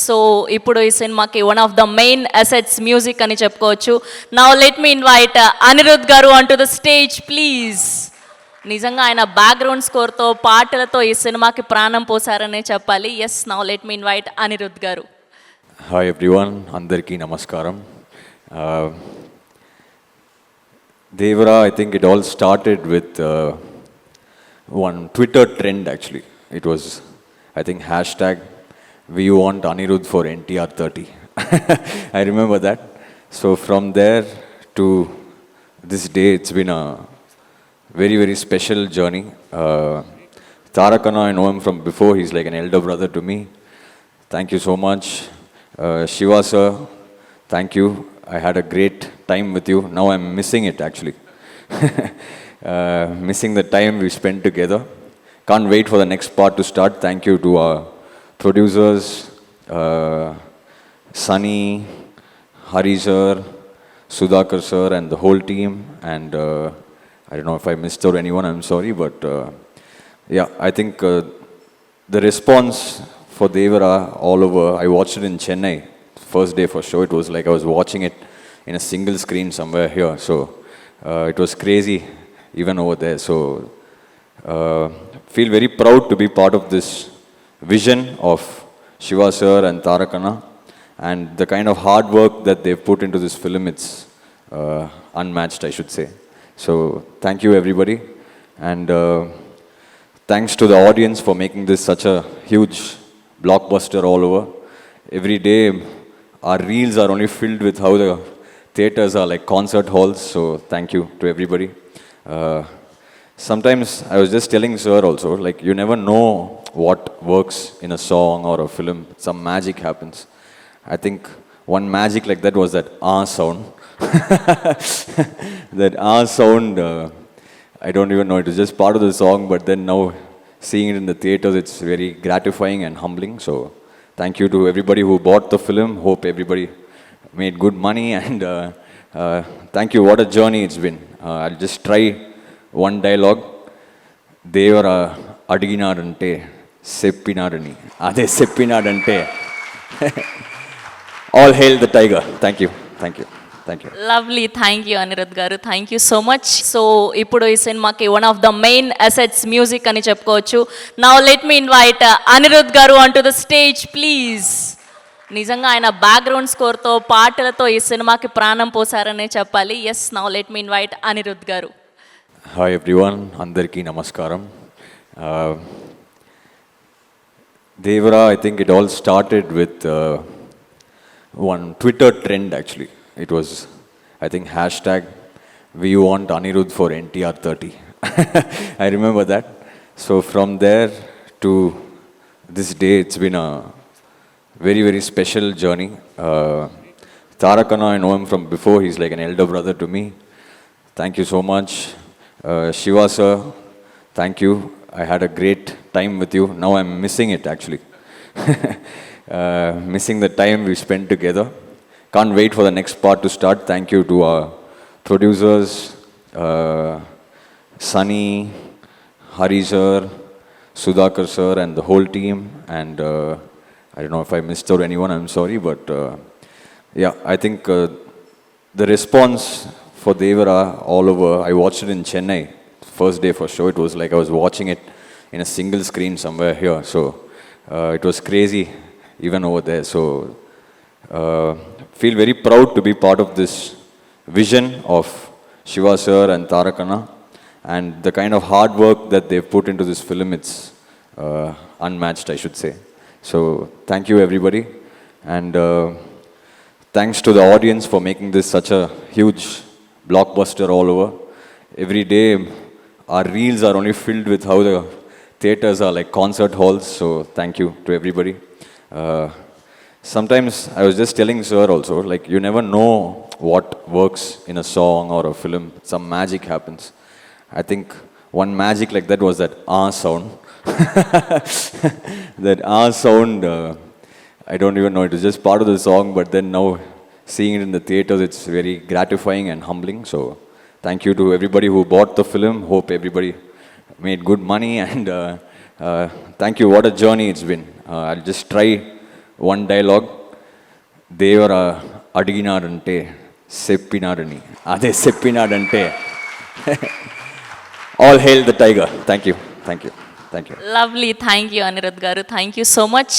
So ఇప్పుడు ఈ సినిమాకి one of the main assets music అని చెప్పుకోవచ్చు. Now let me invite Anirudh garu on to the stage please. నిజంగా ఆయన బ్యాక్గ్రౌండ్ స్కోర్తో పాటలతో ఈ సినిమాకి ప్రాణం పోసారనే చెప్పాలి. Yes, now let me invite Anirudh garu. Hi everyone, అందరికీ నమస్కారం. Devara, I think it all started with one Twitter trend actually. It was, I think, hashtag we want Anirudh for NTR 30. I remember that. So from there to this day, it's been a very, very special journey. Tarakana, I know him from before. He's like an elder brother to me. Thank you so much. Shiva sir, thank you. I had a great time with you. Now I'm missing it actually. Missing the time we spent together. Can't wait for the next part to start. Thank you to our producers, Sunny, Hari sir, Sudhakar sir and the whole team. And I don't know if I missed out anyone, I'm sorry. But yeah, I think the response for Devara all over, I watched it in Chennai. First day for show, it was like I was watching it in a single screen somewhere here. So it was crazy even over there. So feel very proud to be part of this vision of Shiva sir and Tarakana, and the kind of hard work that they've put into this film, it's unmatched, I should say. So thank you everybody, and thanks to the audience for making this such a huge blockbuster all over. Every day our reels are only filled with how the theaters are like concert halls, so thank you to everybody. Sometimes I was just telling sir also, like, you never know what works in a song or a film. Some magic happens. I think one magic like that was that sound. That sound, I don't even know, it was just part of the song, but then now seeing it in the theaters, it's very gratifying and humbling. So thank you to everybody who bought the film. Hope everybody made good money, and thank you. What a journey it's been. I'll just try one dialogue. Devara adiginarante seppinarani ade seppinadante. All hail the tiger. Thank you, thank you, thank you. Lovely, thank you Anirudh garu, thank you so much. So ఇప్పుడు ఈ సినిమాకి one of the main assets music అని చెప్పుకోవచ్చు. Now let me invite Anirudh garu on to the stage please. నిజంగా ఆయన background స్కోర్తో పాటలతో ఈ సినిమాకి ప్రాణం పోసారనే చెప్పాలి. Yes, now let me invite Anirudh garu. Hi everyone, అందరికీ నమస్కారం. Devara, I think it all started with one Twitter trend actually. It was, I think, hashtag we want Anirudh for NTR 30. I remember that. So from there to this day, it's been a very, very special journey. Tarakana, I know him from before. He's like an elder brother to me. Thank you so much. Shiva sir, thank you. I had a great time with you. Now I'm missing it actually. Missing the time we spent together. Can't wait for the next part to start. Thank you to our producers, Sunny, Hari sir, Sudhakar sir and the whole team. And I don't know if I missed out anyone, I'm sorry. But yeah, I think the response for Devara all over, I watched it in Chennai. First day for show, it was like I was watching it in a single screen somewhere here. So it was crazy even over there. So feel very proud to be part of this vision of Shiva sir and Tarakana, and the kind of hard work that they've put into this film, it's unmatched, I should say. So thank you everybody, and thanks to the audience for making this such a huge blockbuster all over. Every day our reels are only filled with how the theaters are like concert halls, so thank you to everybody. Sometimes I was just telling sir also, like, you never know what works in a song or a film. Some magic happens. I think one magic like that was that sound. That sound, I don't even know, it was just part of the song, but then now seeing it in the theaters, it's very gratifying and humbling. So thank you to everybody who bought the film. Hope everybody made good money, and thank you. What a journey it's been. I'll just try one dialogue, Devara అడిగినాడంటే చెప్పినాడని, అదే చెప్పినాడంటే all hail the tiger. Thank you. Lovely, thank you Anirudh garu, thank you so much.